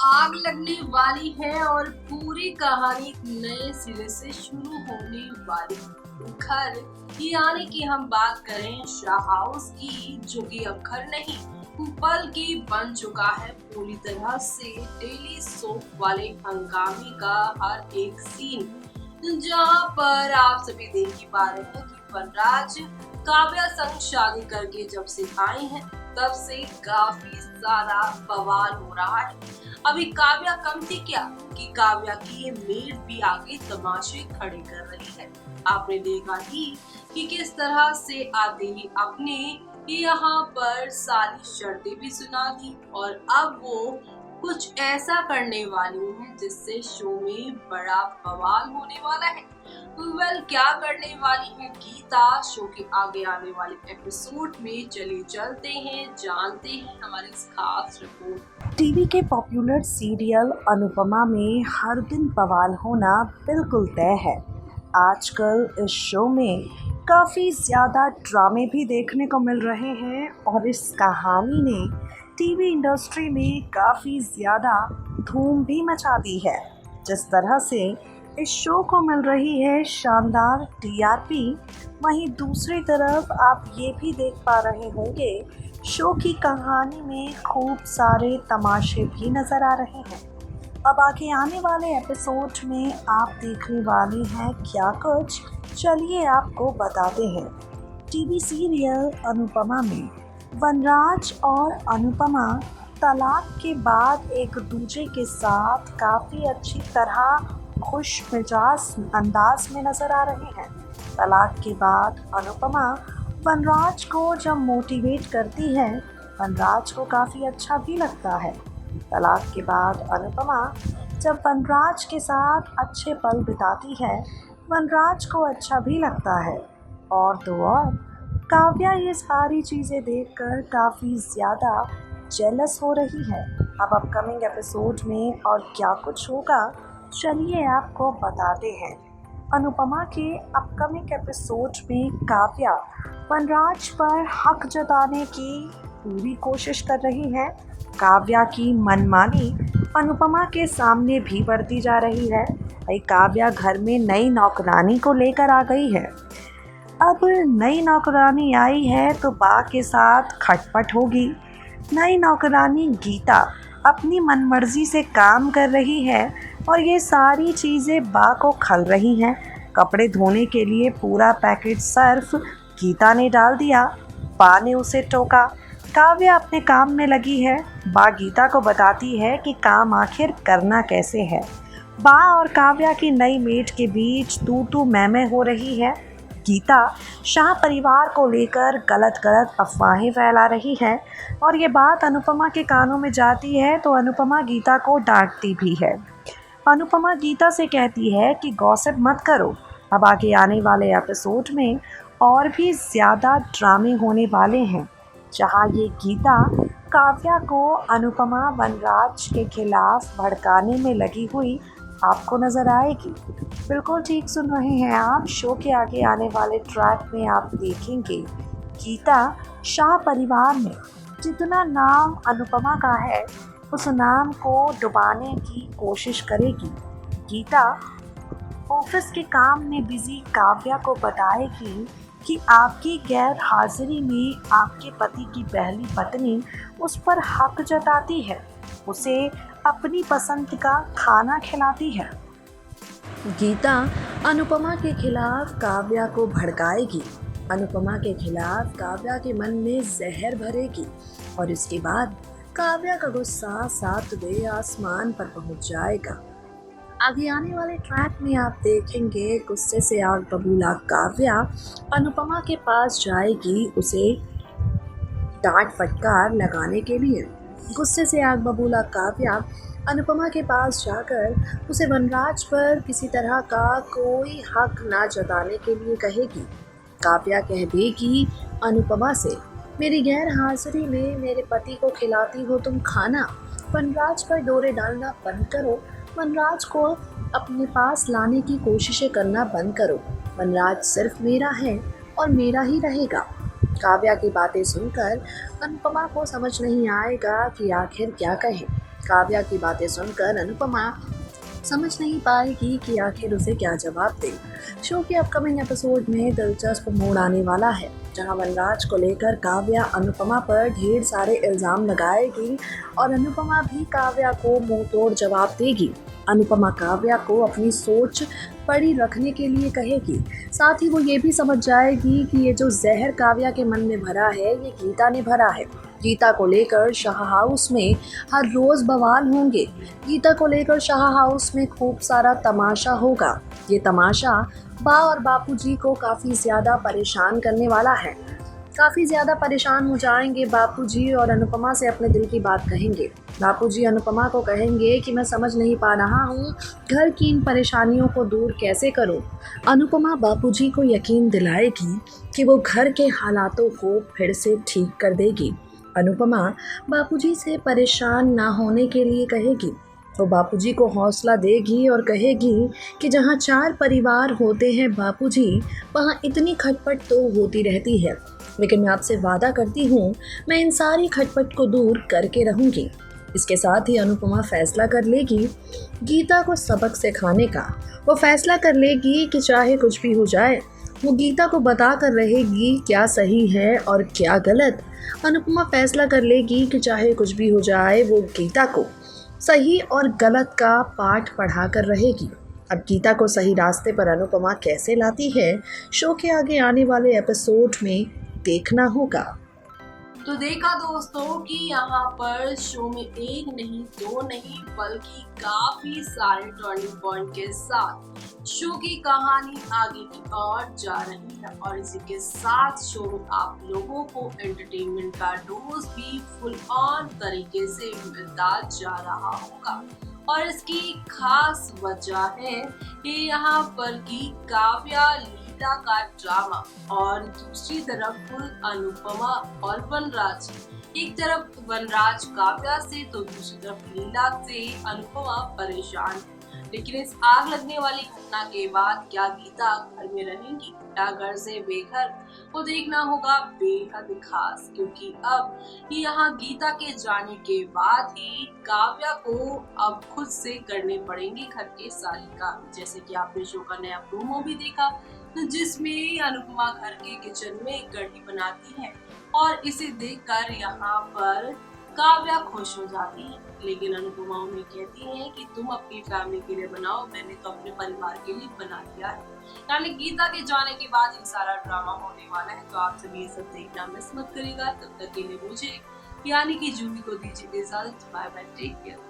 आग लगने वाली है और पूरी कहानी नए सिरे से शुरू होने वाली है। घर यानी कि हम बात करें शाह हाउस की, जो कि अब घर नहीं बल्कि बन चुका है पूरी तरह से डेली सोप वाले हंगामे का हर एक सीन, जहां पर आप सभी देख ही पा रहे हैं कि वनराज काव्या संग शादी करके जब से आए हैं तब से काफी सारा बवाल हो रहा है। अभी काव्या कम थी क्या कि काव्या की ये मेड भी आगे तमाशे खड़े कर रही है। आपने देखा ही कि किस तरह से आते ही अपने यहाँ पर सारी शर्तें भी सुना दी और अब वो कुछ ऐसा करने वाली है जिससे शो में बड़ा बवाल होने वाला है। क्या करने वाली है गीता शो के आगे आने वाले एपिसोड में, चलिए चलते हैं जानते हैं हमारी इस खास रिपोर्ट। टीवी के पॉपुलर सीरियल अनुपमा में हर दिन बवाल होना बिल्कुल तय है। आजकल इस शो में काफ़ी ज़्यादा ड्रामे भी देखने को मिल रहे हैं और इस कहानी ने टीवी इंडस्ट्री में काफ़ी ज़्यादा धूम भी मचा दी है। जिस तरह से इस शो को मिल रही है शानदार टीआरपी, वहीं दूसरी तरफ आप ये भी देख पा रहे होंगे शो की कहानी में खूब सारे तमाशे भी नज़र आ रहे हैं। अब आगे आने वाले एपिसोड में आप देखने वाले हैं क्या कुछ, चलिए आपको बताते हैं। टीवी सीरियल अनुपमा में वनराज और अनुपमा तलाक के बाद एक दूसरे के साथ काफ़ी अच्छी तरह खुश मिजाज अंदाज में नज़र आ रहे हैं। तलाक के बाद अनुपमा वनराज को जब मोटिवेट करती है, वनराज को काफ़ी अच्छा भी लगता है। तलाक के बाद अनुपमा जब वनराज के साथ अच्छे पल बिताती है, वनराज को अच्छा भी लगता है। और तो और काव्या ये सारी चीज़ें देखकर काफ़ी ज़्यादा जेलस हो रही है। अब अपकमिंग एपिसोड में और क्या कुछ होगा, चलिए आपको बताते हैं। अनुपमा के अपकमिंग एपिसोड में काव्या वनराज पर हक जताने की पूरी कोशिश कर रही है। काव्या की मनमानी अनुपमा के सामने भी बढ़ती जा रही है। भाई काव्या घर में नई नौकरानी को लेकर आ गई है। अब नई नौकरानी आई है तो बा के साथ खटपट होगी। नई नौकरानी गीता अपनी मनमर्जी से काम कर रही है और ये सारी चीज़ें बा को खल रही हैं। कपड़े धोने के लिए पूरा पैकेट सर्फ गीता ने डाल दिया, बा ने उसे टोका। काव्या अपने काम में लगी है। बा गीता को बताती है कि काम आखिर करना कैसे है। बा और काव्या की नई मेड के बीच तू मैं हो रही है। गीता शाह परिवार को लेकर गलत अफवाहें फैला रही है और ये बात अनुपमा के कानों में जाती है तो अनुपमा गीता को डांटती भी है। अनुपमा गीता से कहती है कि गॉसिप मत करो। अब आगे आने वाले एपिसोड में और भी ज़्यादा ड्रामे होने वाले हैं, जहां ये गीता काव्या को अनुपमा वनराज के खिलाफ भड़काने में लगी हुई आपको नज़र आएगी। बिल्कुल ठीक सुन रहे हैं आप। शो के आगे आने वाले ट्रैक में आप देखेंगे गीता शाह परिवार में जितना नाम अनुपमा का है उस नाम को डुबाने की कोशिश करेगी। गीता ऑफिस के काम में बिजी काव्या को बताएगी कि आपकी गैर हाजिरी में आपके पति की पहली पत्नी उस पर हक जताती है, उसे अपनी पसंद का खाना खिलाती है। गीता अनुपमा के खिलाफ काव्या को भड़काएगी, अनुपमा के खिलाफ काव्या के मन में जहर भरेगी और इसके बाद काव्या का गुस्सा 7वें आसमान पर पहुंच जाएगा। आगे आने वाले ट्रैक में आप देखेंगे गुस्से से आग बबूला काव्या अनुपमा के पास जाएगी उसे डांट फटकार लगाने के लिए। गुस्से से आग बबूला काव्या अनुपमा के पास जाकर उसे वनराज पर किसी तरह का कोई हक ना जताने के लिए कहेगी। काव्या कह देगी अनुपमा से, मेरी गैर हाजिरी में मेरे पति को खिलाती हो तुम खाना, वनराज पर डोरे डालना बंद करो, वनराज को अपने पास लाने की कोशिशें करना बंद करो, वनराज सिर्फ मेरा है और मेरा ही रहेगा। काव्या की बातें सुनकर अनुपमा को समझ नहीं आएगा कि आखिर क्या कहे। काव्या की बातें सुनकर अनुपमा समझ नहीं पाएगी कि आखिर उसे क्या जवाब दे। शो के अपकमिंग एपिसोड में दिलचस्प मोड़ आने वाला है, जहां वनराज को लेकर काव्या अनुपमा पर ढेर सारे इल्जाम लगाएगी और अनुपमा भी काव्या को मुंह तोड़ जवाब देगी। अनुपमा काव्या को अपनी सोच पड़ी रखने के लिए कहेगी। साथ ही वो ये भी समझ जाएगी कि ये जो जहर काव्या के मन में भरा है, ये गीता ने भरा है। गीता को लेकर शाह हाउस में हर रोज बवाल होंगे। गीता को लेकर शाह हाउस में खूब सारा तमाशा होगा। ये तमाशा बा और बापूजी को काफ़ी ज़्यादा परेशान करने वाला है। काफ़ी ज़्यादा परेशान हो जाएंगे बापूजी और अनुपमा से अपने दिल की बात कहेंगे। बापूजी अनुपमा को कहेंगे कि मैं समझ नहीं पा रहा हूँ घर की इन परेशानियों को दूर कैसे करूँ। अनुपमा बापूजी को यकीन दिलाएगी कि वो घर के हालातों को फिर से ठीक कर देगी। अनुपमा बापूजी से परेशान ना होने के लिए कहेगी। वो बापूजी को हौसला देगी और कहेगी कि जहाँ 4 परिवार होते हैं बापूजी, वहाँ इतनी खटपट तो होती रहती है, लेकिन मैं आपसे वादा करती हूँ मैं इन सारी खटपट को दूर करके रहूँगी। इसके साथ ही अनुपमा फैसला कर लेगी गीता को सबक सिखाने का। वो फैसला कर लेगी कि चाहे कुछ भी हो जाए, वो गीता को बता कर रहेगी क्या सही है और क्या गलत। अनुपमा फैसला कर लेगी कि चाहे कुछ भी हो जाए, वो गीता को सही और गलत का पाठ पढ़ा कर रहेगी। अब गीता को सही रास्ते पर अनुपमा कैसे लाती है, शो के आगे आने वाले एपिसोड में देखना होगा। तो देखा दोस्तों कि यहाँ पर शो में एक नहीं दो नहीं बल्कि काफी सारे टर्निंग पॉइंट के साथ शो की कहानी आगे की ओर जा रही है और इसी के साथ शो में आप लोगों को एंटरटेनमेंट का डोज भी फुल ऑन तरीके से मिलता जा रहा होगा। और इसकी खास वजह है कि यहाँ पर की काव्या का ड्रामा और दूसरी तरफ अनुपमा और वनराज। एक तरफ वनराज काव्या से तो दूसरी तरफ लीला से अनुपमा परेशान है। लेकिन इस आग लगने वाली घटना के बाद क्या गीता घर में रहेंगी या घर से बेघर, वो देखना होगा बेहद खास, क्योंकि अब यहाँ गीता के जाने के बाद ही काव्या को अब खुद से करने पड़ेंगे घर के सारे काम। जैसे कि आपने शो का नया प्रोमो भी देखा जिसमें अनुपमा घर के किचन में कढ़ी बनाती है और इसे देखकर यहाँ पर काव्या खुश हो जाती है। लेकिन अनुपमा उन्हें कहती है कि तुम अपनी फैमिली के लिए बनाओ, मैंने तो अपने परिवार के लिए बना दिया है। यानी गीता के जाने के बाद ये सारा ड्रामा होने वाला है। तो आप सभी ये सब देखना मिस मत करिएगा। तब तक के लिए मुझे यानी कि जूही को दीजिए इजाजत। Bye bye, take care.